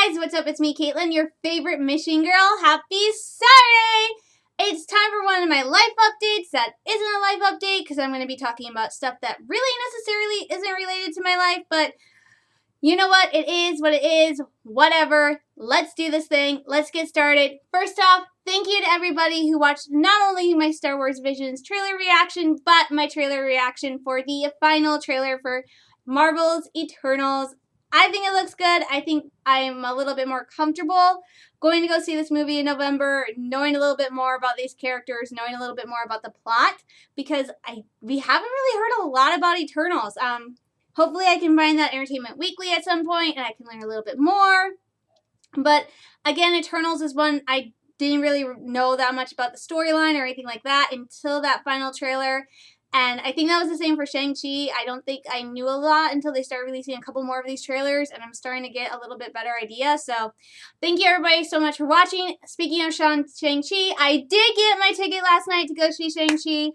guys, what's up? It's me, Caitlin, your favorite Michigan girl. Happy Saturday! It's time for one of my life updates that isn't a life update because I'm going to be talking about stuff that really necessarily isn't related to my life, but you know what? It is what it is. Whatever. Let's do this thing. Let's get started. First off, thank you to everybody who watched not only my Star Wars Visions trailer reaction, but my trailer reaction for the final trailer for Marvel's Eternals. I think it looks good. I think I'm a little bit more comfortable going to go see this movie in November, knowing a little bit more about these characters, knowing a little bit more about the plot, because we haven't really heard a lot about Eternals. Hopefully I can find that Entertainment Weekly at some point and I can learn a little bit more. But again, Eternals is one I didn't really know that much about the storyline or anything like that until that final trailer. And I think that was the same for Shang-Chi. I don't think I knew a lot until they started releasing a couple more of these trailers, and I'm starting to get a little bit better idea. So thank you everybody so much for watching. Speaking of Shang-Chi, I did get my ticket last night to go see Shang-Chi.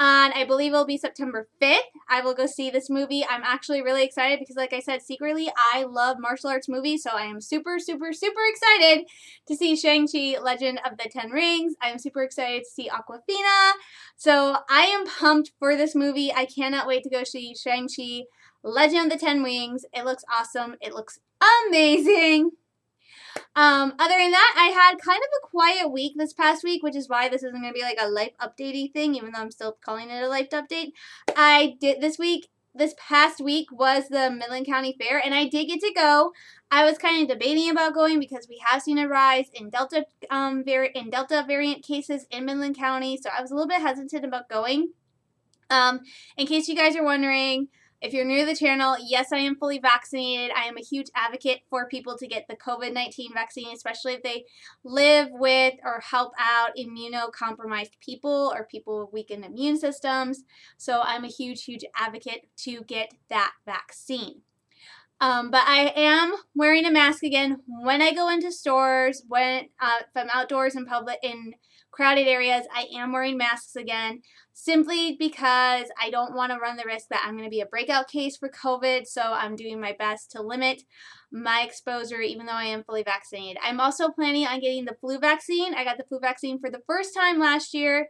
And I believe it'll be September 5th. I will go see this movie. I'm actually really excited because, like I said, secretly, I love martial arts movies. So I am super, super, super excited to see Shang-Chi, Legend of the Ten Rings. I am super excited to see Awkwafina. So I am pumped for this movie. I cannot wait to go see Shang-Chi, Legend of the Ten Rings. It looks awesome. It looks amazing. Other than that, I had kind of a quiet week this past week, which is why this isn't going to be like a life updatey thing, even though I'm still calling it a life update. This past week was the Midland County Fair, and I did get to go. I was kind of debating about going because we have seen a rise in Delta variant cases in Midland County, so I was a little bit hesitant about going. In case you guys are wondering, if you're new to the channel, yes, I am fully vaccinated. I am a huge advocate for people to get the COVID-19 vaccine, especially if they live with or help out immunocompromised people or people with weakened immune systems. So I'm a huge advocate to get that vaccine. But I am wearing a mask again when I go into stores, if I'm outdoors in public, in crowded areas, I am wearing masks again, simply because I don't want to run the risk that I'm going to be a breakout case for COVID, so I'm doing my best to limit my exposure even though I am fully vaccinated. I'm also planning on getting the flu vaccine. I got the flu vaccine for the first time last year.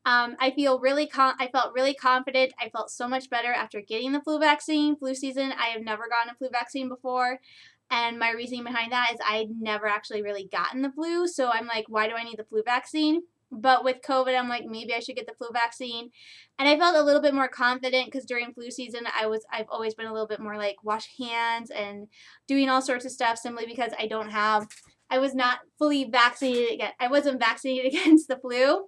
I felt really confident. I felt so much better after getting the flu vaccine. Flu season, I have never gotten a flu vaccine before. And my reasoning behind that is I'd never actually really gotten the flu. So I'm like, why do I need the flu vaccine? But with COVID, I'm like, maybe I should get the flu vaccine. And I felt a little bit more confident because during flu season, I've always been a little bit more like wash hands and doing all sorts of stuff simply because I was not fully vaccinated again. I wasn't vaccinated against the flu.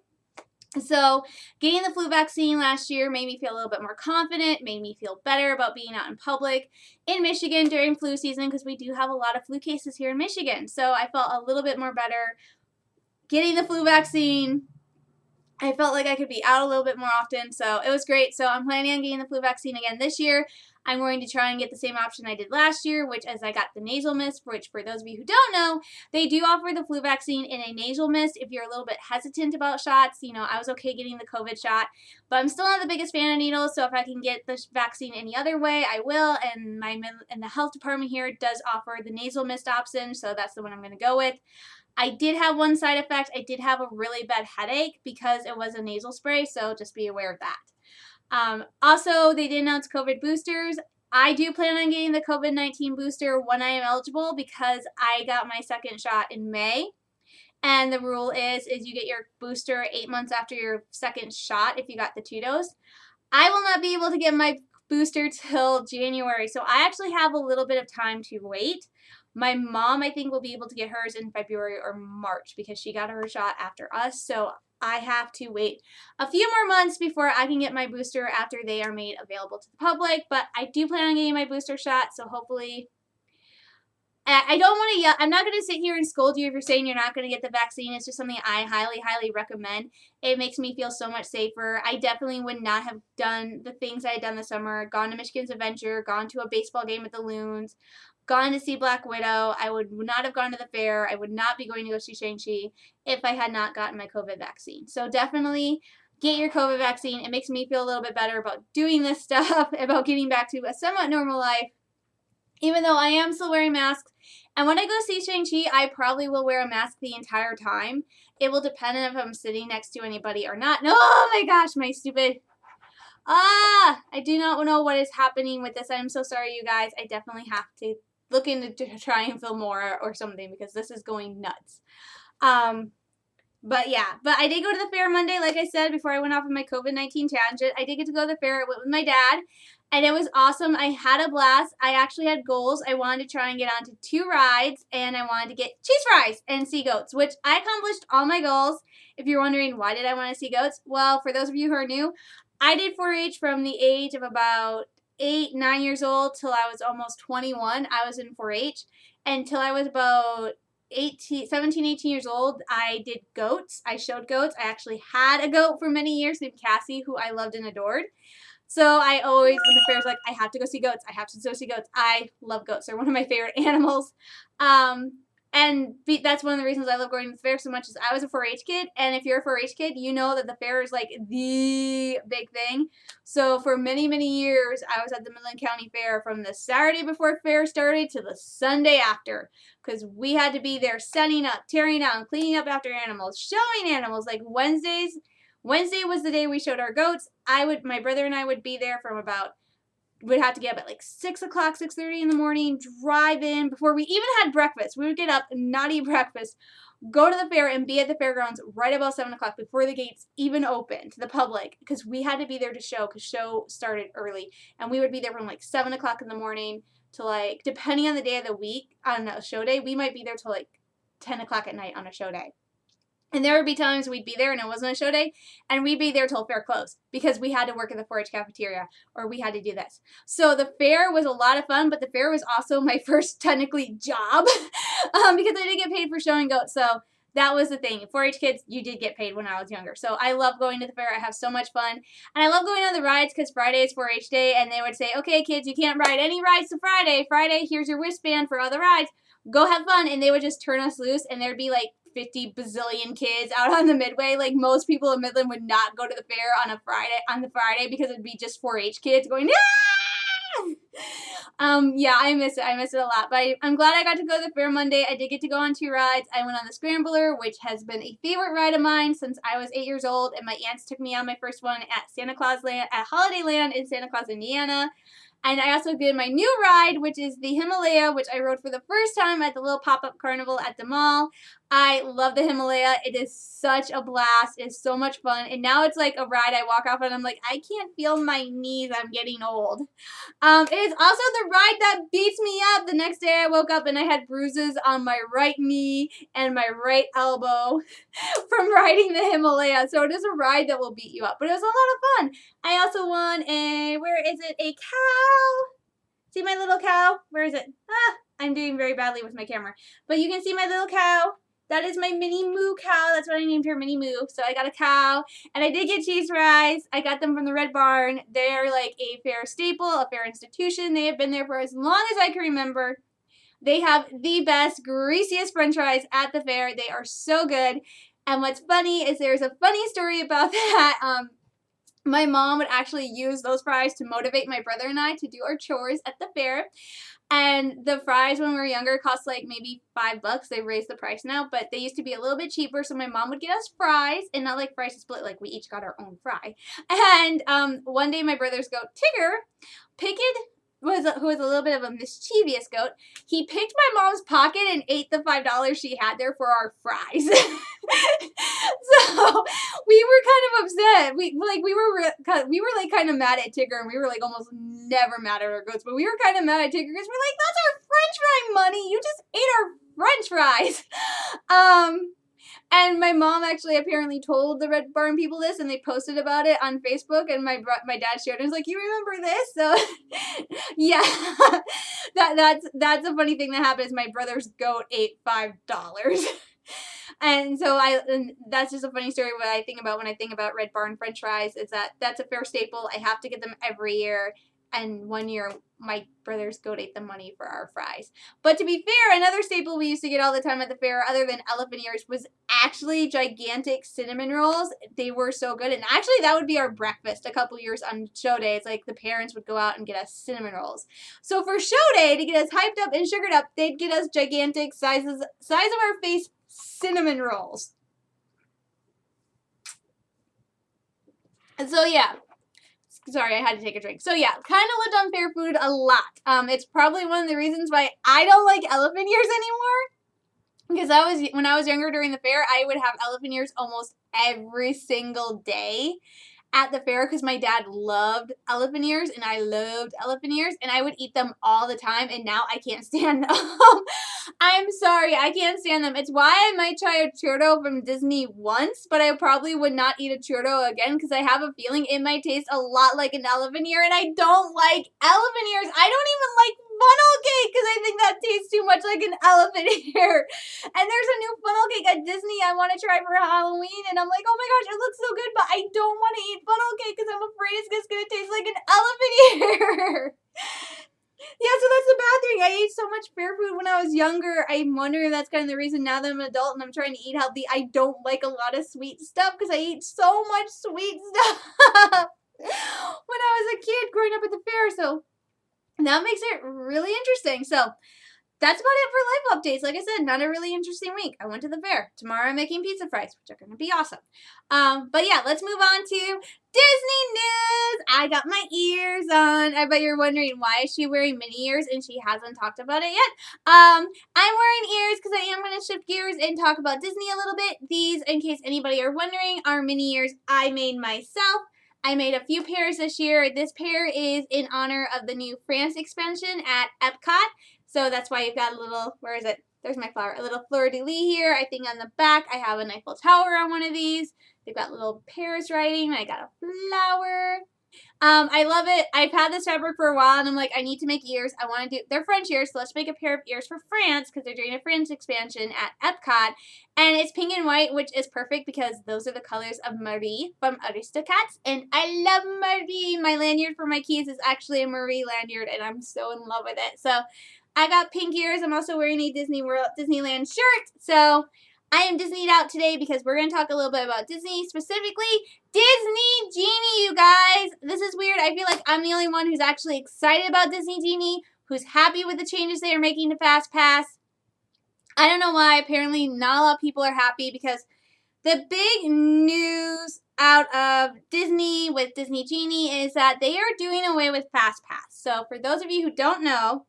So getting the flu vaccine last year made me feel a little bit more confident, made me feel better about being out in public in Michigan during flu season because we do have a lot of flu cases here in Michigan. So I felt a little bit more better getting the flu vaccine. I felt like I could be out a little bit more often, so it was great. So I'm planning on getting the flu vaccine again this year. I'm going to try and get the same option I did last year, which is I got the nasal mist, which for those of you who don't know, they do offer the flu vaccine in a nasal mist if you're a little bit hesitant about shots. You know, I was okay getting the COVID shot, but I'm still not the biggest fan of needles, so if I can get the vaccine any other way, I will, and the health department here does offer the nasal mist option, so that's the one I'm going to go with. I did have one side effect. I did have a really bad headache because it was a nasal spray, so just be aware of that. Also, they did announce COVID boosters. I do plan on getting the COVID-19 booster when I am eligible because I got my second shot in May. And the rule is you get your booster 8 months after your second shot if you got the 2-dose. I will not be able to get my booster till January, so I actually have a little bit of time to wait. My mom, I think, will be able to get hers in February or March because she got her shot after us. So I have to wait a few more months before I can get my booster after they are made available to the public. But I do plan on getting my booster shot, so hopefully. I don't want to yell. I'm not going to sit here and scold you if you're saying you're not going to get the vaccine. It's just something I highly recommend. It makes me feel so much safer. I definitely would not have done the things I had done this summer, gone to Michigan's Adventure, gone to a baseball game at the Loons, gone to see Black Widow. I would not have gone to the fair. I would not be going to go see Shang-Chi if I had not gotten my COVID vaccine. So definitely get your COVID vaccine. It makes me feel a little bit better about doing this stuff, about getting back to a somewhat normal life. Even though I am still wearing masks, And when I go see Shang-Chi, I probably will wear a mask the entire time. It will depend on if I'm sitting next to anybody or not. No, oh my gosh, my stupid... I do not know what is happening with this. I'm so sorry, you guys. I definitely have to look into to try and film more or something because this is going nuts. But yeah, but I did go to the fair Monday, like I said, before I went off on my COVID-19 tangent. I did get to go to the fair. I went with my dad, and it was awesome. I had a blast. I actually had goals. I wanted to try and get onto 2 rides, and I wanted to get cheese fries and see goats, which I accomplished all my goals. If you're wondering why did I want to see goats, well, for those of you who are new, I did 4-H from the age of about 8, 9 years old till I was almost 21. I was in 4-H. Until I was about 17, 18 years old, I did goats. I showed goats. I actually had a goat for many years named Cassie, who I loved and adored. So I always, when the fair's like, I have to go see goats. I have to go see goats. I love goats. They're one of my favorite animals. And that's one of the reasons I love going to the fair so much is I was a 4-H kid, and if you're a 4-H kid, you know that the fair is like the big thing. So for many, many years, I was at the Midland County Fair from the Saturday before fair started to the Sunday after, because we had to be there setting up, tearing down, cleaning up after animals, showing animals. Like Wednesday was the day we showed our goats. My brother and I would be there from about, we'd have to get up at like 6 o'clock, 6:30 in the morning, drive in before we even had breakfast. We would get up and not eat breakfast, go to the fair and be at the fairgrounds right about 7 o'clock before the gates even opened to the public because we had to be there to show because show started early. And we would be there from like 7 o'clock in the morning to like, depending on the day of the week on a show day, we might be there till like 10 o'clock at night on a show day. And there would be times we'd be there and it wasn't a show day, and we'd be there till fair closed because we had to work in the 4-H cafeteria or we had to do this. So the fair was a lot of fun, but the fair was also my first technically job because I did get paid for showing goats. So that was the thing. 4-H kids, you did get paid when I was younger. So I love going to the fair. I have so much fun. And I love going on the rides because Friday is 4-H day, and they would say, okay, kids, you can't ride any rides to Friday. Friday, here's your wristband for all the rides. Go have fun. And they would just turn us loose, and there'd be like 50 bazillion kids out on the Midway. Like most people in Midland would not go to the fair on the Friday because it'd be just 4-H kids going, yeah, I miss it. I miss it a lot. But I'm glad I got to go to the fair Monday. I did get to go on 2 rides. I went on the Scrambler, which has been a favorite ride of mine since I was 8 years old, and my aunts took me on my first one at Santa Claus Land, at Holiday Land in Santa Claus, Indiana. And I also did my new ride, which is the Himalaya, which I rode for the first time at the little pop-up carnival at the mall. I love the Himalaya. It is such a blast. It's so much fun. And now it's like a ride I walk off and I'm like, I can't feel my knees. I'm getting old. It is also the ride that beats me up. The next day I woke up and I had bruises on my right knee and my right elbow from riding the Himalaya. So it is a ride that will beat you up. But it was a lot of fun. I also won a cow? See my little cow? Where is it? I'm doing very badly with my camera. But you can see my little cow. That is my mini moo cow. That's what I named her, Mini Moo. So I got a cow. And I did get cheese fries. I got them from the Red Barn. They're like a fair staple, a fair institution. They have been there for as long as I can remember. They have the best, greasiest french fries at the fair. They are so good. And what's funny is there's a funny story about that. My mom would actually use those fries to motivate my brother and I to do our chores at the fair. And the fries when we were younger cost like maybe $5. They raised the price now, but they used to be a little bit cheaper. So my mom would get us fries, and not like fries to split, like we each got our own fry. And one day my brother's goat, Tigger, Pickett, who was a little bit of a mischievous goat, he picked my mom's pocket and ate the $5 she had there for our fries. So we were kind of upset. We were like kind of mad at Tigger, and we were like almost never mad at our goats, but we were kind of mad at Tigger because we're like, that's our French fry money. You just ate our French fries. And my mom actually apparently told the Red Barn people this, and they posted about it on Facebook, and my dad shared it. He was like, you remember this? So, yeah, that's a funny thing that happens. My brother's goat ate $5. And so that's just a funny story what I think about when I think about Red Barn French fries is that's a fair staple. I have to get them every year. and one year my brothers donate the money for our fries. But to be fair, another staple we used to get all the time at the fair, other than elephant ears, was actually gigantic cinnamon rolls. They were so good. And actually, that would be our breakfast a couple years on show days. Like, the parents would go out and get us cinnamon rolls. So for show day, to get us hyped up and sugared up, they'd get us gigantic size of our face cinnamon rolls. And so, yeah. Sorry, I had to take a drink. So yeah, kind of lived on fair food a lot. It's probably one of the reasons why I don't like elephant ears anymore. Because when I was younger during the fair, I would have elephant ears almost every single day at the fair because my dad loved elephant ears and I loved elephant ears and I would eat them all the time and now I can't stand them. I'm sorry, I can't stand them. It's why I might try a churro from Disney once, but I probably would not eat a churro again because I have a feeling it might taste a lot like an elephant ear and I don't like elephant ears. I don't even like funnel cake because I think that tastes too much like an elephant ear. And there's a new funnel cake at Disney I want to try for Halloween and I'm like, oh my gosh, it looks so good, but I don't want to eat funnel cake because I'm afraid it's just going to taste like an elephant ear. Yeah, so that's the bad thing. I ate so much fair food when I was younger. I'm wondering if that's kind of the reason now that I'm an adult and I'm trying to eat healthy, I don't like a lot of sweet stuff because I eat so much sweet stuff when I was a kid growing up at the fair. So that makes it really interesting. So that's about it for life updates. Like I said, not a really interesting week. I went to the fair. Tomorrow I'm making pizza fries, which are going to be awesome. But yeah, let's move on to Disney news. I got my ears on. I bet you're wondering, why is she wearing mini ears and she hasn't talked about it yet? I'm wearing ears because I am going to shift gears and talk about Disney a little bit. These, in case anybody are wondering, are mini ears I made myself. I made a few pairs this year. This pair is in honor of the new France expansion at Epcot. So that's why you've got a little, where is it? There's my flower. A little fleur-de-lis here. I think on the back I have an Eiffel Tower on one of these. They've got little Paris writing. I got a flower. I love it. I've had this fabric for a while, and I'm like, I need to make ears. I want to do, they're French ears, so let's make a pair of ears for France, because they're doing a France expansion at Epcot, and it's pink and white, which is perfect, because those are the colors of Marie from Aristocats, and I love Marie. My lanyard for my keys is actually a Marie lanyard, and I'm so in love with it. So I got pink ears. I'm also wearing a Disneyland shirt, so I am Disneyed out today because we're going to talk a little bit about Disney, specifically Disney Genie, you guys. This is weird. I feel like I'm the only one who's actually excited about Disney Genie, who's happy with the changes they are making to FastPass. I don't know why. Apparently not a lot of people are happy because the big news out of Disney with Disney Genie is that they are doing away with FastPass. So for those of you who don't know,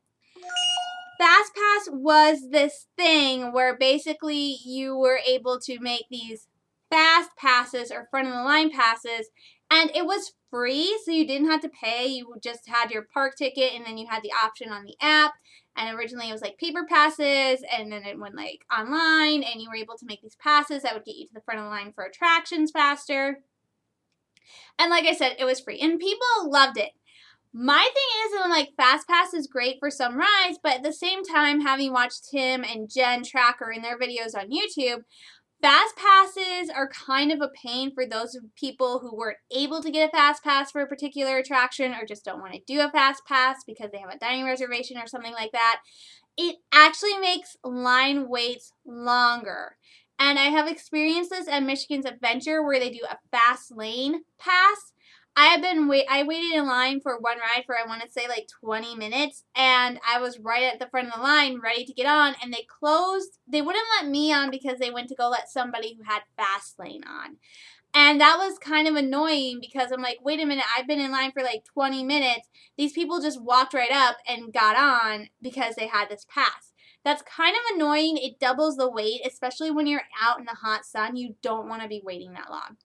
FastPass was this thing where basically you were able to make these fast passes or front of the line passes, and it was free, so you didn't have to pay. You just had your park ticket, and then you had the option on the app. And originally it was like paper passes, and then it went like online, and you were able to make these passes that would get you to the front of the line for attractions faster. And like I said, it was free, and people loved it. My thing is, I'm like, FastPass is great for some rides, but at the same time, having watched Tim and Jen Tracker in their videos on YouTube, FastPasses are kind of a pain for those people who weren't able to get a FastPass for a particular attraction or just don't want to do a FastPass because they have a dining reservation or something like that. It actually makes line waits longer. And I have experienced this at Michigan's Adventure where they do a fast lane pass. I waited in line for one ride for, I want to say, like 20 minutes, and I was right at the front of the line ready to get on, and they closed. They wouldn't let me on because they went to go let somebody who had fast lane on. And that was kind of annoying because I'm like, wait a minute, I've been in line for like 20 minutes. These people just walked right up and got on because they had this pass. That's kind of annoying. It doubles the wait, especially when you're out in the hot sun. You don't want to be waiting that long.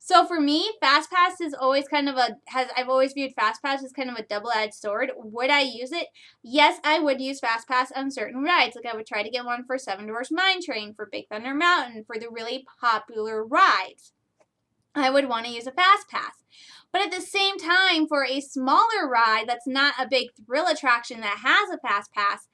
So for me, FastPass is always kind of I've always viewed FastPass as kind of a double-edged sword. Would I use it? Yes, I would use FastPass on certain rides. Like I would try to get one for Seven Dwarfs Mine Train, for Big Thunder Mountain, for the really popular rides. I would want to use a FastPass. But at the same time, for a smaller ride that's not a big thrill attraction that has a FastPass,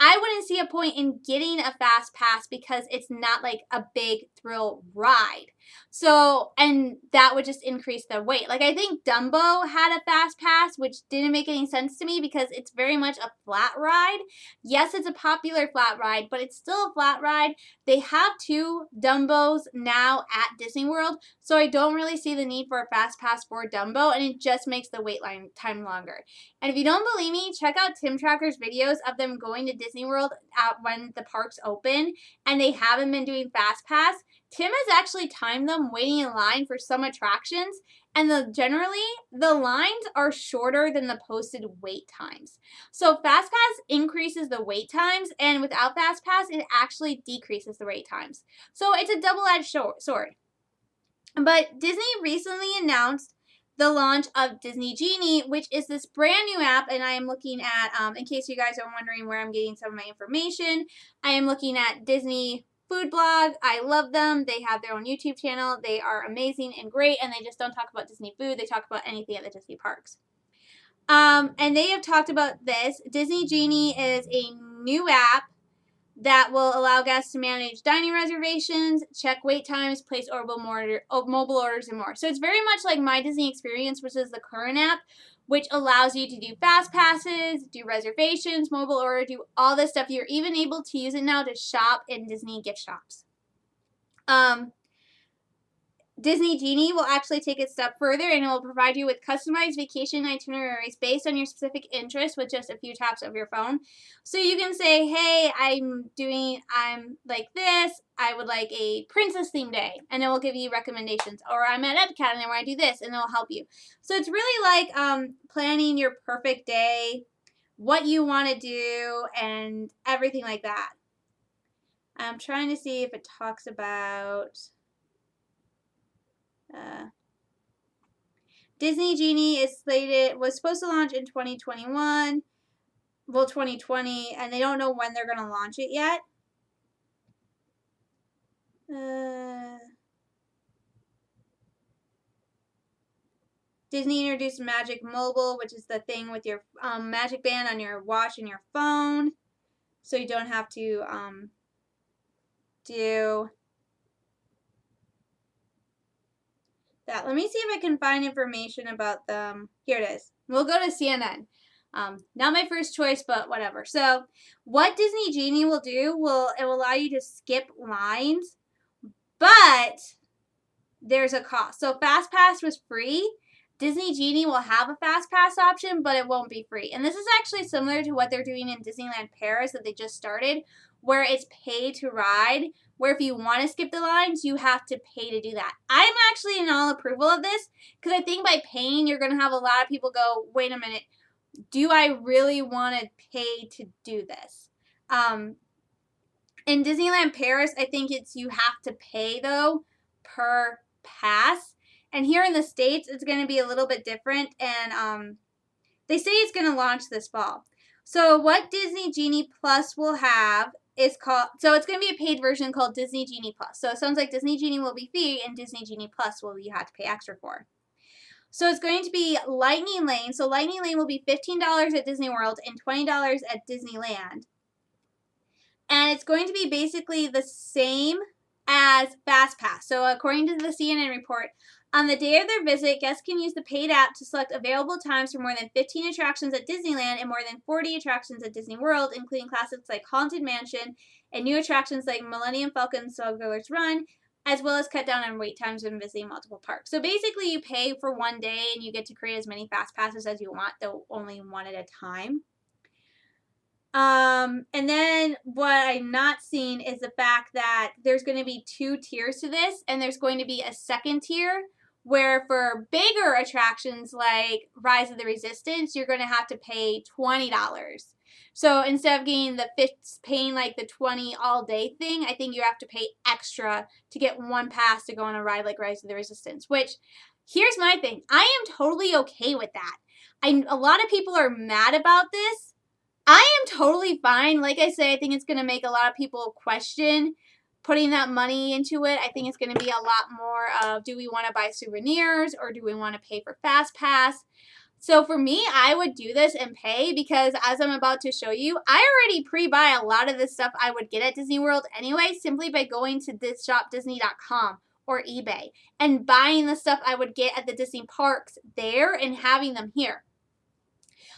I wouldn't see a point in getting a fast pass because it's not like a big thrill ride. So, and that would just increase the wait. Like, I think Dumbo had a fast pass, which didn't make any sense to me because it's very much a flat ride. Yes, it's a popular flat ride, but it's still a flat ride. They have 2 Dumbos now at Disney World, so I don't really see the need for a fast pass for Dumbo, and it just makes the wait line time longer. And if you don't believe me, check out Tim Tracker's videos of them going to Disney World when the parks open, and they haven't been doing fast pass. Tim has actually timed them waiting in line for some attractions, and generally the lines are shorter than the posted wait times. So FastPass increases the wait times, and without FastPass, it actually decreases the wait times. So it's a double-edged sword. But Disney recently announced the launch of Disney Genie, which is this brand new app, and I am looking at, in case you guys are wondering where I'm getting some of my information, I am looking at Disney Food Blog. I love them. They have their own YouTube channel. They are amazing and great, and they just don't talk about Disney food. They talk about anything at the Disney parks. And they have talked about this. Disney Genie is a new app that will allow guests to manage dining reservations, check wait times, place mobile orders, and more. So it's very much like My Disney Experience, which is the current app, which allows you to do fast passes, do reservations, mobile order, do all this stuff. You're even able to use it now to shop in Disney gift shops. Disney Genie will actually take it a step further, and it will provide you with customized vacation itineraries based on your specific interests with just a few taps of your phone. So you can say, hey, I'm like this, I would like a princess theme day, and it will give you recommendations. Or I'm at Epcot and I want to do this, and it will help you. So it's really like planning your perfect day, what you want to do, and everything like that. I'm trying to see if it talks about... Disney Genie was supposed to launch in 2021, well 2020, and they don't know when they're going to launch it yet. Disney introduced Magic Mobile, which is the thing with your Magic Band on your watch and your phone, so you don't have to do that. Let me see if I can find information about them. Here it is. We'll go to CNN. Not my first choice, but whatever. So what Disney Genie will do, it will allow you to skip lines, but there's a cost. So FastPass was free. Disney Genie will have a FastPass option, but it won't be free. And this is actually similar to what they're doing in Disneyland Paris that they just started, where it's pay to ride, where if you want to skip the lines, you have to pay to do that. I'm actually in all approval of this because I think by paying, you're going to have a lot of people go, wait a minute, do I really want to pay to do this? In Disneyland Paris, I think you have to pay, though, per pass. And here in the States, it's going to be a little bit different. And they say it's going to launch this fall. So what Disney Genie Plus will have is so it's going to be a paid version called Disney Genie Plus. So it sounds like Disney Genie will be free and Disney Genie Plus you have to pay extra for. So it's going to be Lightning Lane. So Lightning Lane will be $15 at Disney World and $20 at Disneyland. And it's going to be basically the same as FastPass. So according to the CNN report, on the day of their visit, guests can use the paid app to select available times for more than 15 attractions at Disneyland and more than 40 attractions at Disney World, including classics like Haunted Mansion and new attractions like Millennium Falcon Smuggler's Run, as well as cut down on wait times when visiting multiple parks. So basically, you pay for one day and you get to create as many fast passes as you want, though only one at a time. And then what I'm not seeing is the fact that there's going to be 2 tiers to this, and there's going to be a second tier where for bigger attractions like Rise of the Resistance, you're going to have to pay $20. So instead of paying like the 20 all day thing, I think you have to pay extra to get one pass to go on a ride like Rise of the Resistance, which here's my thing. I am totally okay with that. A lot of people are mad about this. I am totally fine. Like I say, I think it's going to make a lot of people question putting that money into it. I think it's going to be a lot more of, do we want to buy souvenirs or do we want to pay for FastPass? So for me, I would do this and pay because as I'm about to show you, I already pre-buy a lot of the stuff I would get at Disney World anyway, simply by going to shopdisney.com or eBay and buying the stuff I would get at the Disney parks there and having them here.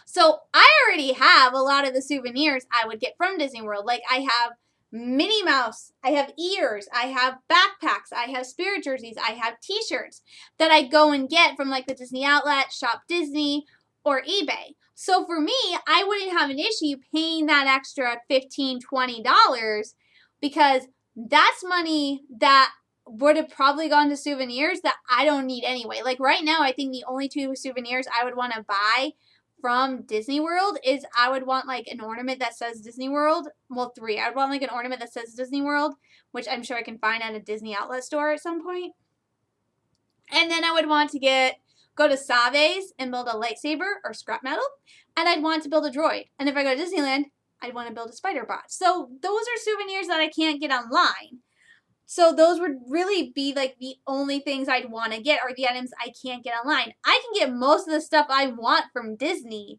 So I already have a lot of the souvenirs I would get from Disney World. Like I have Minnie Mouse, I have ears, I have backpacks, I have spirit jerseys, I have t-shirts that I go and get from like the Disney Outlet, Shop Disney, or eBay. So for me, I wouldn't have an issue paying that extra $15, $20 because that's money that would have probably gone to souvenirs that I don't need anyway. Like right now, I think the only two souvenirs I would want to buy from Disney World is I would want like an ornament that says Disney World. Well, three. I would want like an ornament that says Disney World, which I'm sure I can find at a Disney outlet store at some point. And then I would want to go to Save's and build a lightsaber or scrap metal. And I'd want to build a droid. And if I go to Disneyland, I'd want to build a spider bot. So those are souvenirs that I can't get online. So those would really be like the only things I'd want to get are the items I can't get online. I can get most of the stuff I want from Disney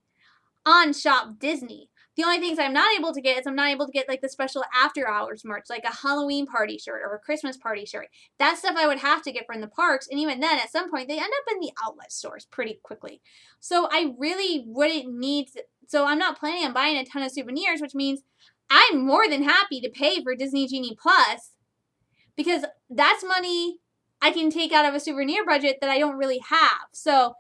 on Shop Disney. The only things I'm not able to get is I'm not able to get like the special after hours merch, like a Halloween party shirt or a Christmas party shirt. That stuff I would have to get from the parks. And even then, at some point, they end up in the outlet stores pretty quickly. So I really wouldn't need to, so I'm not planning on buying a ton of souvenirs, which means I'm more than happy to pay for Disney Genie Plus because that's money I can take out of a souvenir budget that I don't really have. So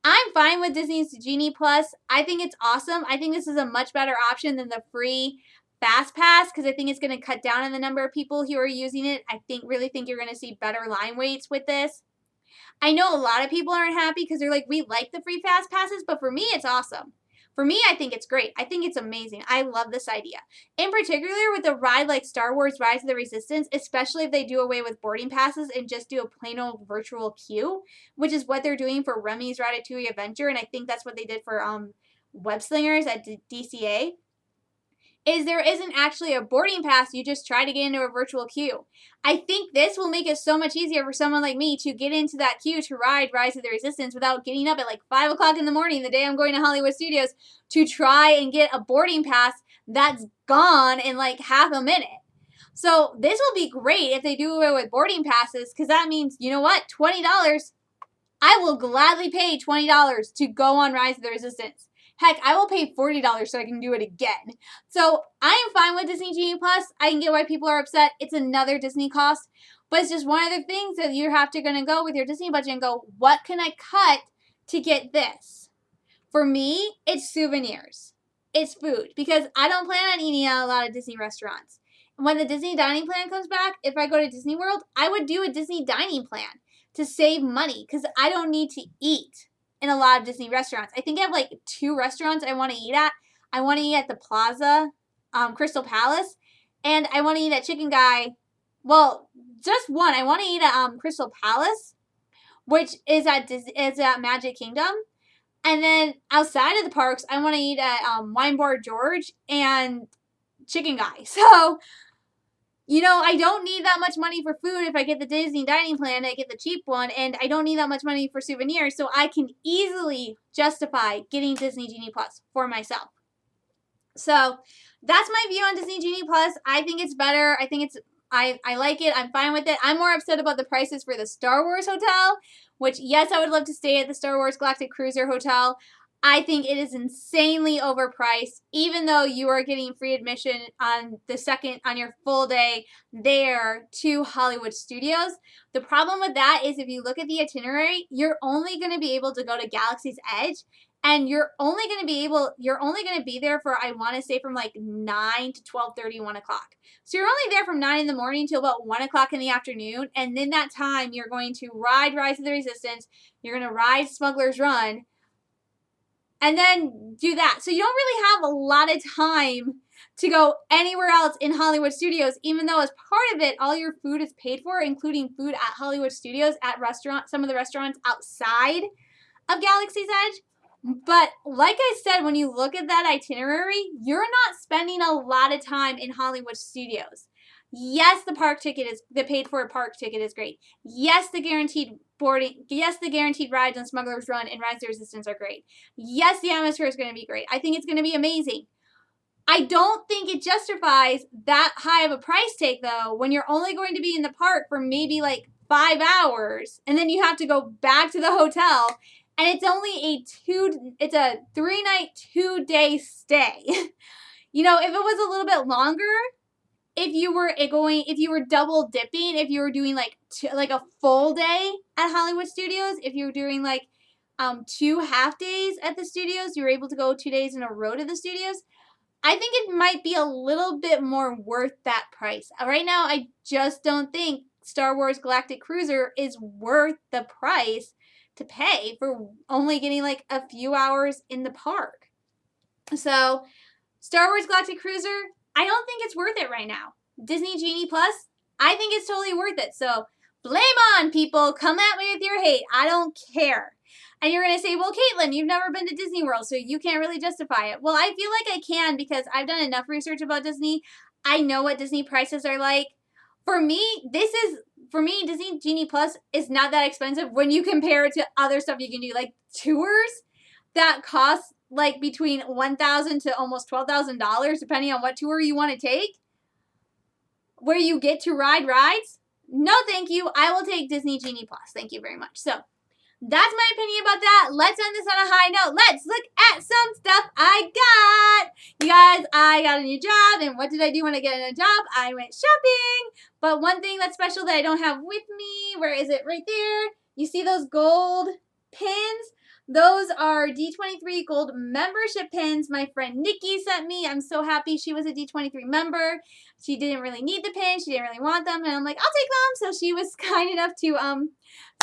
I'm fine with Disney's Genie Plus. I think it's awesome. I think this is a much better option than the free FastPass because I think it's going to cut down on the number of people who are using it. I really think you're going to see better line waits with this. I know a lot of people aren't happy because they're like, we like the free FastPasses, but for me, it's awesome. For me, I think it's great. I think it's amazing. I love this idea. In particular, with a ride like Star Wars Rise of the Resistance, especially if they do away with boarding passes and just do a plain old virtual queue, which is what they're doing for Remy's Ratatouille Adventure, and I think that's what they did for Web Slingers at DCA, is there isn't actually a boarding pass, you just try to get into a virtual queue. I think this will make it so much easier for someone like me to get into that queue to ride Rise of the Resistance without getting up at like 5 o'clock in the morning the day I'm going to Hollywood Studios to try and get a boarding pass that's gone in like half a minute. So this will be great if they do away with boarding passes because that means, you know what, $20, I will gladly pay $20 to go on Rise of the Resistance. Heck, I will pay $40 so I can do it again. So I am fine with Disney Genie Plus. I can get why people are upset. It's another Disney cost. But it's just one of the things that you have to go with your Disney budget and go, what can I cut to get this? For me, it's souvenirs. It's food. Because I don't plan on eating at a lot of Disney restaurants. When the Disney dining plan comes back, if I go to Disney World, I would do a Disney dining plan to save money. Because I don't need to eat in a lot of Disney restaurants. I think I have like 2 restaurants I want to eat at. I want to eat at the Plaza, Crystal Palace, and I want to eat at Chicken Guy. Well, just one. I want to eat at Crystal Palace, which is at Magic Kingdom. And then outside of the parks, I want to eat at Wine Bar George and Chicken Guy. So, you know, I don't need that much money for food if I get the Disney dining plan, I get the cheap one, and I don't need that much money for souvenirs, so I can easily justify getting Disney Genie Plus for myself. So that's my view on Disney Genie Plus. I think it's better. I like it. I'm fine with it. I'm more upset about the prices for the Star Wars Hotel, which, yes, I would love to stay at the Star Wars Galactic Cruiser Hotel. I think it is insanely overpriced, even though you are getting free admission on your full day there to Hollywood Studios. The problem with that is if you look at the itinerary, you're only going to be able to go to Galaxy's Edge, and you're only going to be there for, I want to say, from like 9 to 12:30, 1 o'clock. So you're only there from 9 in the morning till about 1 o'clock in the afternoon, and in that time, you're going to ride Rise of the Resistance, you're going to ride Smuggler's Run, and then do that. So you don't really have a lot of time to go anywhere else in Hollywood Studios, even though as part of it, all your food is paid for, including food at Hollywood Studios, at some of the restaurants outside of Galaxy's Edge. But like I said, when you look at that itinerary, you're not spending a lot of time in Hollywood Studios. Yes, the paid for park ticket is great. Yes, the guaranteed boarding, yes, the guaranteed rides on Smuggler's Run and Rise of the Resistance are great. Yes, the atmosphere is going to be great. I think it's going to be amazing. I don't think it justifies that high of a price tag though when you're only going to be in the park for maybe like 5 hours and then you have to go back to the hotel and it's only it's a 3-night 2-day stay. You know, if it was a little bit longer, if you were double dipping, if you were doing like a full day at Hollywood Studios, if you were doing like 2 half days at the studios, you were able to go 2 days in a row to the studios. I think it might be a little bit more worth that price. Right now, I just don't think Star Wars Galactic Cruiser is worth the price to pay for only getting like a few hours in the park. So, Star Wars Galactic Cruiser, I don't think it's worth it right now. Disney Genie Plus, I think it's totally worth it. So, blame on, people. Come at me with your hate. I don't care. And you're going to say, well, Caitlin, you've never been to Disney World, so you can't really justify it. Well, I feel like I can because I've done enough research about Disney. I know what Disney prices are like. For me, Disney Genie Plus is not that expensive when you compare it to other stuff you can do, like tours that cost like between $1,000 to almost $12,000, depending on what tour you want to take, where you get to ride rides. No, thank you. I will take Disney Genie Plus. Thank you very much. So, that's my opinion about that. Let's end this on a high note. Let's look at some stuff I got. You guys, I got a new job. And what did I do when I get a new job? I went shopping. But one thing that's special that I don't have with me, where is it? Right there. You see those gold pins? Those are D23 gold membership pins my friend Nikki sent me. I'm so happy she was a D23 member. She didn't really need the pins. She didn't really want them. And I'm like, I'll take them. So she was kind enough to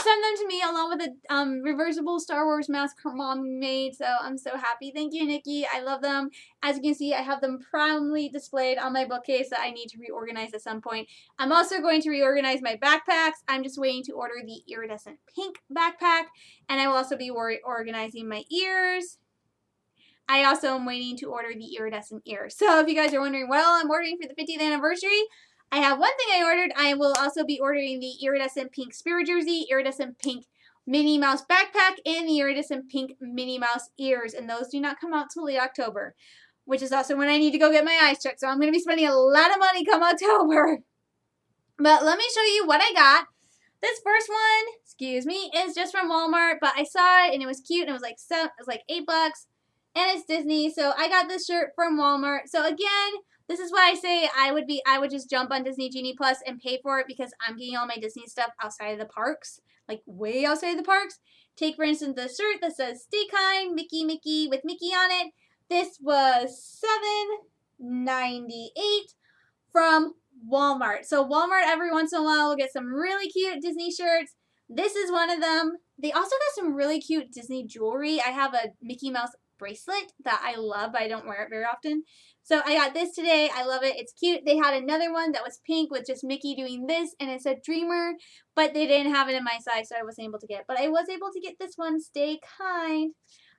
send them to me along with a reversible Star Wars mask her mom made. So I'm so happy. Thank you, Nikki. I love them. As you can see, I have them proudly displayed on my bookcase that I need to reorganize at some point. I'm also going to reorganize my backpacks. I'm just waiting to order the iridescent pink backpack. And I will also be organizing my ears. I also am waiting to order the iridescent ears. So if you guys are wondering, well, I'm ordering for the 50th anniversary, I have one thing I ordered. I will also be ordering the iridescent pink spirit jersey, iridescent pink Minnie Mouse backpack, and the iridescent pink Minnie Mouse ears. And those do not come out till late October, which is also when I need to go get my eyes checked. So I'm going to be spending a lot of money come October. But let me show you what I got. This first one, excuse me, is just from Walmart, but I saw it and it was cute and it was like $8. And it's Disney, so I got this shirt from Walmart. So again, this is why I say I would just jump on Disney Genie Plus and pay for it because I'm getting all my Disney stuff outside of the parks, like way outside of the parks. Take for instance the shirt that says "Stay Kind, Mickey, Mickey" with Mickey on it. This was $7.98 from Walmart. So Walmart every once in a while will get some really cute Disney shirts. This is one of them. They also got some really cute Disney jewelry. I have a Mickey Mouse bracelet that I love, but I don't wear it very often. So I got this today. I love it. It's cute. They had another one that was pink with just Mickey doing this, and it said Dreamer, but they didn't have it in my size, so I wasn't able to get it. But I was able to get this one, Stay Kind.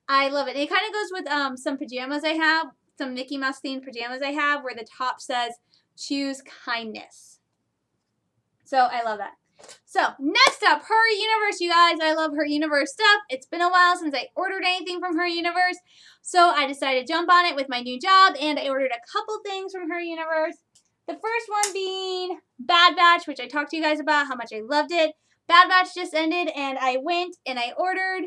I love it. It kind of goes with some pajamas I have, some Mickey Mouse themed pajamas I have, where the top says Choose Kindness. So I love that. So next up, Her Universe, you guys. I love Her Universe stuff. It's been a while since I ordered anything from Her Universe, so I decided to jump on it with my new job, and I ordered a couple things from Her Universe. The first one being Bad Batch, which I talked to you guys about how much I loved it. Bad Batch just ended, and I went and I ordered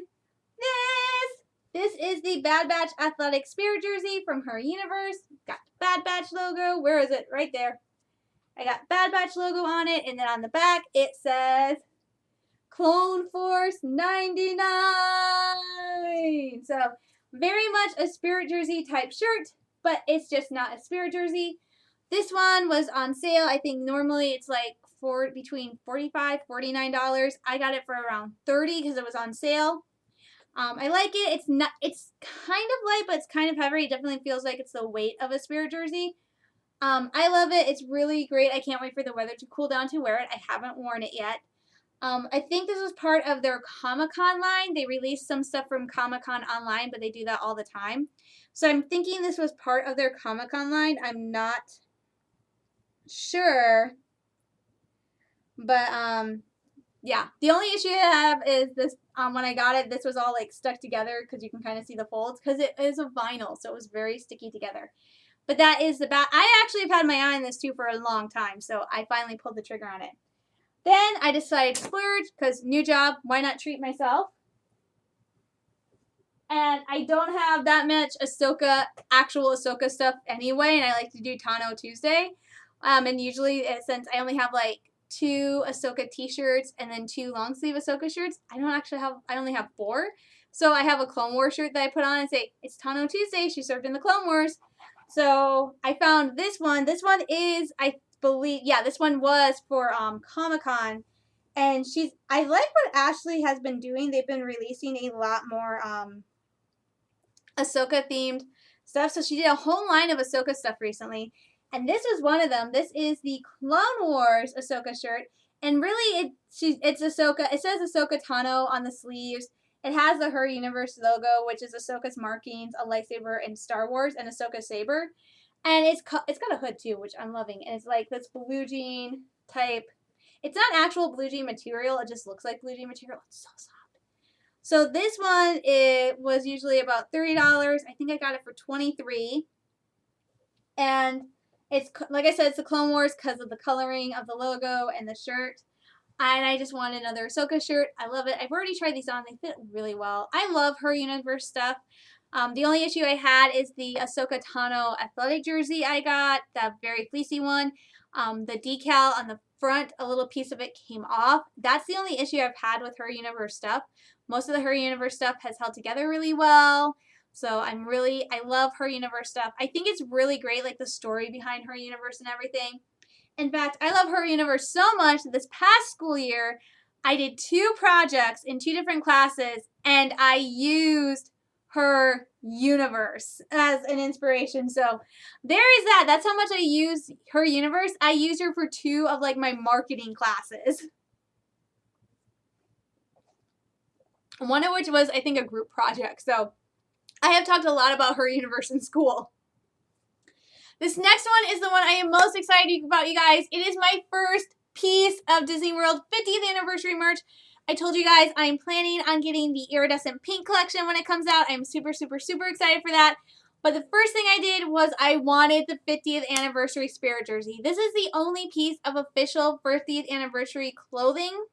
this. This is the Bad Batch Athletic Spirit Jersey from Her Universe. Got the Bad Batch logo. Where is it? Right there. I got Bad Batch logo on it, and then on the back it says Clone Force 99. So very much a Spirit Jersey type shirt, but it's just not a Spirit Jersey. This one was on sale. I think normally it's like between $45, $49. I got it for around $30 because it was on sale. I like it. It's kind of light, but it's kind of heavy. It definitely feels like it's the weight of a Spirit Jersey. I love it. It's really great. I can't wait for the weather to cool down to wear it. I haven't worn it yet. I think this was part of their Comic-Con line. They released some stuff from Comic-Con online, but they do that all the time. So I'm thinking this was part of their Comic-Con line. I'm not sure, but yeah. The only issue I have is this. When I got it, this was all like stuck together because you can kind of see the folds because it is a vinyl, so it was very sticky together. But that is the bad. I actually have had my eye on this too for a long time, so I finally pulled the trigger on it. Then I decided to splurge because new job. Why not treat myself? And I don't have that much actual Ahsoka stuff anyway, and I like to do Tano Tuesday. And usually, since I only have like 2 Ahsoka t-shirts and then 2 long sleeve Ahsoka shirts, I only have 4. So I have a Clone Wars shirt that I put on and say, it's Tano Tuesday, she served in the Clone Wars. So I found this one. This one is, I believe, yeah, this one was for Comic-Con. And I like what Ashley has been doing. They've been releasing a lot more Ahsoka themed stuff. So she did a whole line of Ahsoka stuff recently. And this was one of them. This is the Clone Wars Ahsoka shirt. And really, it's Ahsoka. It says Ahsoka Tano on the sleeves. It has the Her Universe logo, which is Ahsoka's markings, a lightsaber in Star Wars, and Ahsoka's saber. And it's got a hood too, which I'm loving. And it's like this blue jean type. It's not actual blue jean material. It just looks like blue jean material. It's so soft. So this one, it was usually about $30. I think I got it for $23. And it's, like I said, it's the Clone Wars because of the coloring of the logo and the shirt. And I just wanted another Ahsoka shirt. I love it. I've already tried these on. They fit really well. I love Her Universe stuff. The only issue I had is the Ahsoka Tano athletic jersey I got, that very fleecy one. The decal on the front, a little piece of it came off. That's the only issue I've had with Her Universe stuff. Most of the Her Universe stuff has held together really well. So I love Her Universe stuff. I think it's really great, like the story behind Her Universe and everything. In fact, I love Her Universe so much that this past school year, I did 2 projects in 2 different classes, and I used Her Universe as an inspiration. So there is that. That's how much I use Her Universe. I used her for 2 of like my marketing classes. One of which was, I think, a group project. So I have talked a lot about Her Universe in school. This next one is the one I am most excited about, you guys. It is my first piece of Disney World 50th anniversary merch. I told you guys I'm planning on getting the iridescent pink collection when it comes out. I'm super, super, super excited for that. But the first thing I did was I wanted the 50th anniversary Spirit jersey. This is the only piece of official 50th anniversary clothing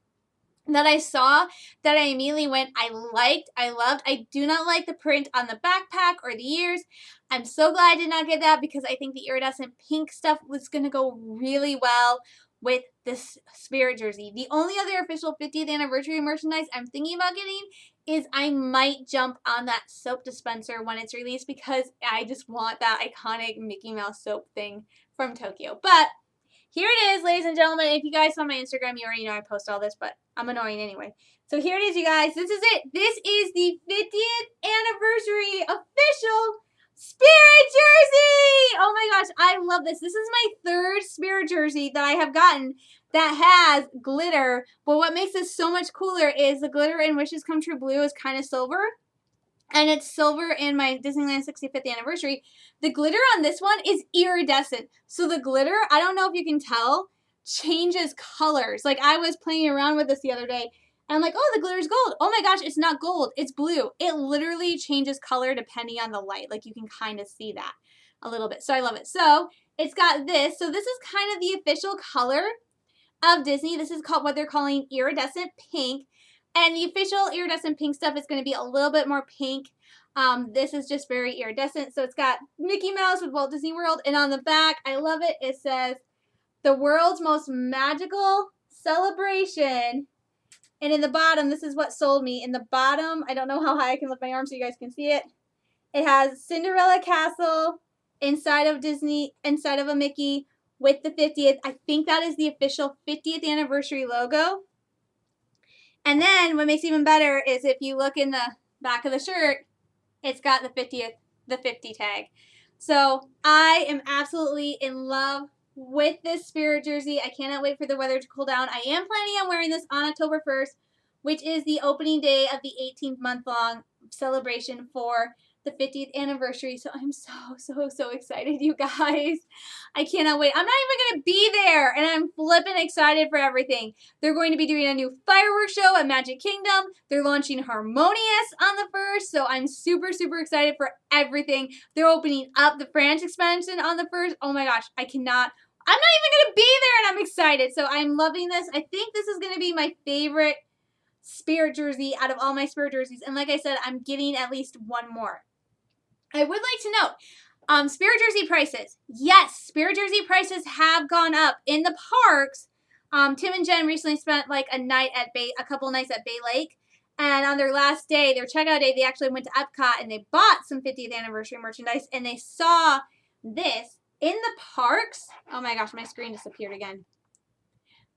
that I saw that I immediately went, I liked, I loved. I do not like the print on the backpack or the ears. I'm so glad I did not get that because I think the iridescent pink stuff was going to go really well with this Spirit jersey. The only other official 50th anniversary merchandise I'm thinking about getting is I might jump on that soap dispenser when it's released because I just want that iconic Mickey Mouse soap thing from Tokyo. But here it is, ladies and gentlemen. If you guys saw my Instagram, you already know I post all this, but I'm annoying anyway. So here it is, you guys. This is it. This is the 50th anniversary official Spirit jersey. Oh my gosh, I love this. This is my 3rd Spirit jersey that I have gotten that has glitter. But what makes this so much cooler is the glitter in Wishes Come True Blue is kind of silver. And it's silver in my Disneyland 65th anniversary. The glitter on this one is iridescent. So the glitter, I don't know if you can tell, changes colors. Like I was playing around with this the other day and I'm like, oh, the glitter's gold. Oh my gosh, it's not gold. It's blue. It literally changes color depending on the light. Like you can kind of see that a little bit. So I love it. So it's got this. So this is kind of the official color of Disney. This is called what they're calling iridescent pink. And the official iridescent pink stuff is going to be a little bit more pink. This is just very iridescent. So it's got Mickey Mouse with Walt Disney World. And on the back, I love it. It says, the world's most magical celebration. And in the bottom, this is what sold me. In the bottom, I don't know how high I can lift my arm so you guys can see it. It has Cinderella Castle inside of Disney, inside of a Mickey with the 50th. I think that is the official 50th anniversary logo. And then what makes it even better is if you look in the back of the shirt, it's got the 50 tag. So I am absolutely in love with this Spirit jersey. I cannot wait for the weather to cool down. I am planning on wearing this on October 1st, which is the opening day of the 18th month-long celebration for the 50th anniversary. So I'm so, so, so excited, you guys. I cannot wait. I'm not even going to be there, and I'm flippin' excited for everything. They're going to be doing a new fireworks show at Magic Kingdom. They're launching Harmonious on the 1st, so I'm super, super excited for everything. They're opening up the France expansion on the 1st. Oh my gosh, I'm not even going to be there, and I'm excited. So I'm loving this. I think this is going to be my favorite Spirit jersey out of all my Spirit jerseys. And like I said, I'm getting at least one more. I would like to note, Spirit jersey prices. Yes, Spirit jersey prices have gone up in the parks. Tim and Jen recently spent like a couple nights at Bay Lake. And on their last day, their checkout day, they actually went to Epcot and they bought some 50th anniversary merchandise. And they saw this in the parks. Oh my gosh, my screen disappeared again.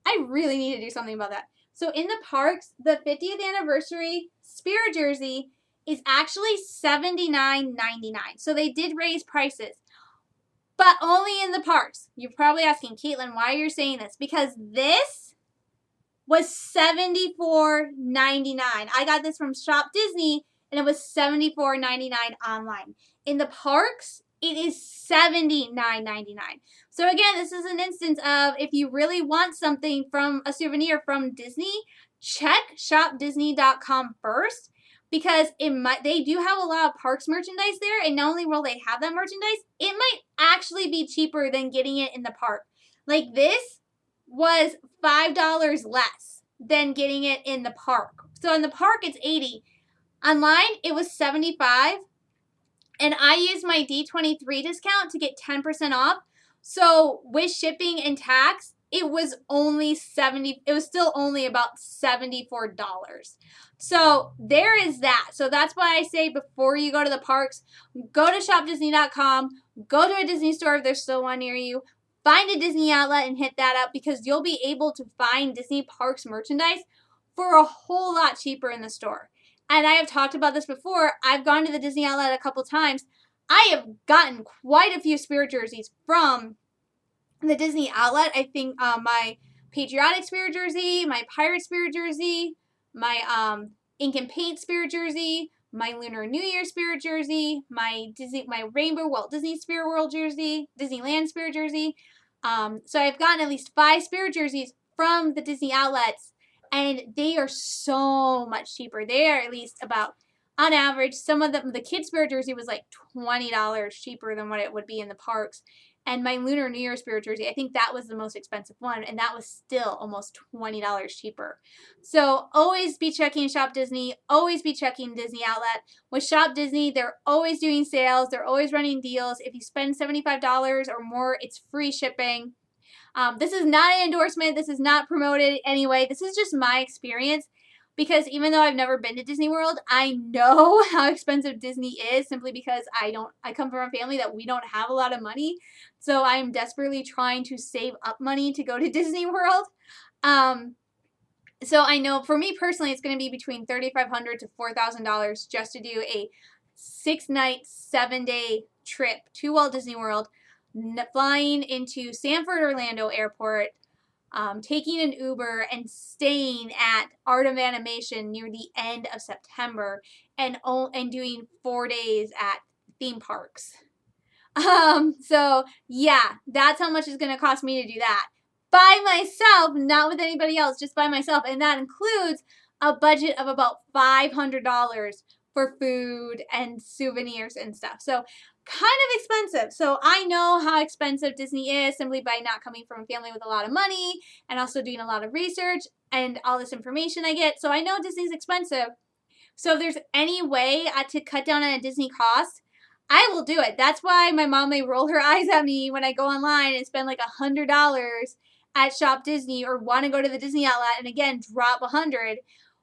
I really need to do something about that. So in the parks, the 50th anniversary Spirit jersey is actually $79.99. So they did raise prices, but only in the parks. You're probably asking, Caitlin, why are you saying this? Because this was $74.99. I got this from Shop Disney, and it was $74.99 online. In the parks, it is $79.99. So again, this is an instance of if you really want something from a souvenir from Disney, check shopdisney.com first, because they do have a lot of parks merchandise there, and not only will they have that merchandise, it might actually be cheaper than getting it in the park. Like this was $5 less than getting it in the park. So in the park it's $80. Online it was $75. And I used my D23 discount to get 10% off. So with shipping and tax, it was still only about $74. So there is that. So that's why I say before you go to the parks, go to shopdisney.com, go to a Disney store if there's still one near you, find a Disney outlet and hit that up, because you'll be able to find Disney Parks merchandise for a whole lot cheaper in the store. And I have talked about this before. I've gone to the Disney outlet a couple times. I have gotten quite a few Spirit jerseys from the Disney outlet. I think my Patriotic Spirit jersey, my Pirate Spirit jersey, my Ink and Paint Spirit jersey, my Lunar New Year Spirit jersey, my Rainbow Walt Disney Spirit World jersey, Disneyland Spirit jersey. So I've gotten at least 5 Spirit jerseys from the Disney outlets, and they are so much cheaper. They are at least about, on average, some of them, the kids' Spirit jersey was like $20 cheaper than what it would be in the parks. And my Lunar New Year Spirit jersey, I think that was the most expensive one, and that was still almost $20 cheaper. So always be checking Shop Disney. Always be checking Disney Outlet. With Shop Disney, they're always doing sales. They're always running deals. If you spend $75 or more, it's free shipping. This is not an endorsement. This is not promoted anyway. This is just my experience, because even though I've never been to Disney World, I know how expensive Disney is, simply because I come from a family that we don't have a lot of money. So I'm desperately trying to save up money to go to Disney World. So I know for me personally, it's going to be between $3,500 to $4,000 just to do a 6-night, 7-day trip to Walt Disney World, flying into Sanford Orlando Airport, taking an Uber and staying at Art of Animation near the end of September, and doing 4 days at theme parks. So yeah, that's how much it's going to cost me to do that. By myself, not with anybody else, just by myself. And that includes a budget of about $500 for food and souvenirs and stuff. So kind of expensive. So I know how expensive Disney is simply by not coming from a family with a lot of money, and also doing a lot of research and all this information I get. So I know Disney's expensive. So if there's any way to cut down on a Disney cost, I will do it. That's why my mom may roll her eyes at me when I go online and spend like $100 at Shop Disney, or want to go to the Disney outlet and again drop $100.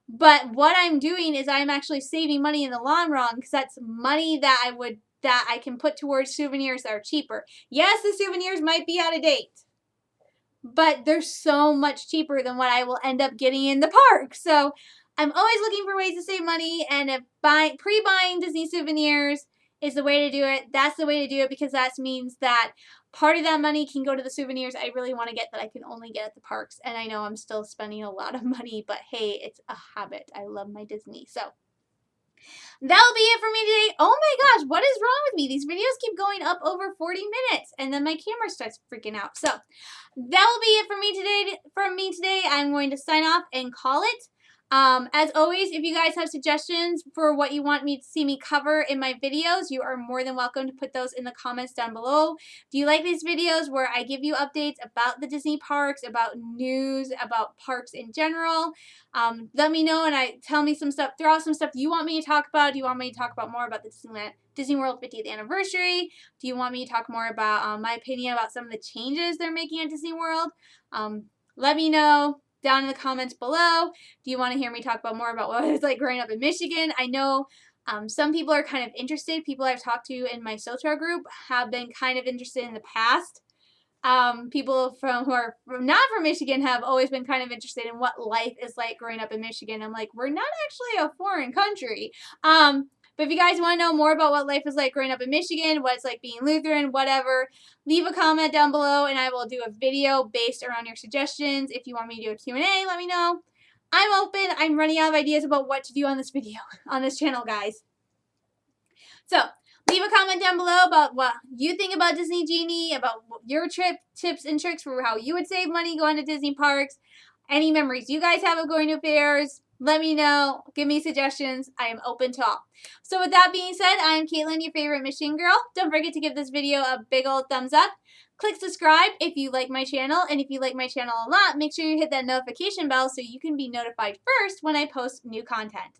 But what I'm doing is I'm actually saving money in the long run, because that's money that I can put towards souvenirs that are cheaper. Yes, the souvenirs might be out of date, but they're so much cheaper than what I will end up getting in the park. So I'm always looking for ways to save money, and if pre-buying Disney souvenirs is the way to do it, that's the way to do it, because that means that part of that money can go to the souvenirs I really want to get that I can only get at the parks. And I know I'm still spending a lot of money, but hey, it's a habit. I love my Disney. So That will be it for me today. Oh my gosh, what is wrong with me? These videos keep going up over 40 minutes, and then my camera starts freaking out. So that will be it for me today. I'm going to sign off and call it. As always, if you guys have suggestions for what you want me to see me cover in my videos, you are more than welcome to put those in the comments down below. Do you like these videos where I give you updates about the Disney parks, about news, about parks in general? Let me know and tell me some stuff. Throw out some stuff you want me to talk about. Do you want me to talk about more about the Disney World 50th anniversary? Do you want me to talk more about my opinion about some of the changes they're making at Disney World? Let me know down in the comments below. Do you want to hear me talk about more about what it was like growing up in Michigan? I know some people are kind of interested. People I've talked to in my Sotra group have been kind of interested in the past. People who are not from Michigan have always been kind of interested in what life is like growing up in Michigan. I'm like, we're not actually a foreign country. But if you guys want to know more about what life is like growing up in Michigan, what it's like being Lutheran, whatever, leave a comment down below and I will do a video based around your suggestions. If you want me to do a Q&A, let me know. I'm open. I'm running out of ideas about what to do on this video, on this channel, guys. So leave a comment down below about what you think about Disney Genie, about your trip tips and tricks for how you would save money going to Disney parks. Any memories you guys have of going to fairs, let me know. Give me suggestions. I am open to all. So with that being said, I am Caitlin, your favorite Michigan girl. Don't forget to give this video a big old thumbs up. Click subscribe if you like my channel. And if you like my channel a lot, make sure you hit that notification bell so you can be notified first when I post new content.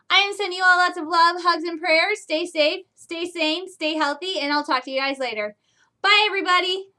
I am sending you all lots of love, hugs, and prayers. Stay safe, stay sane, stay healthy, and I'll talk to you guys later. Bye, everybody.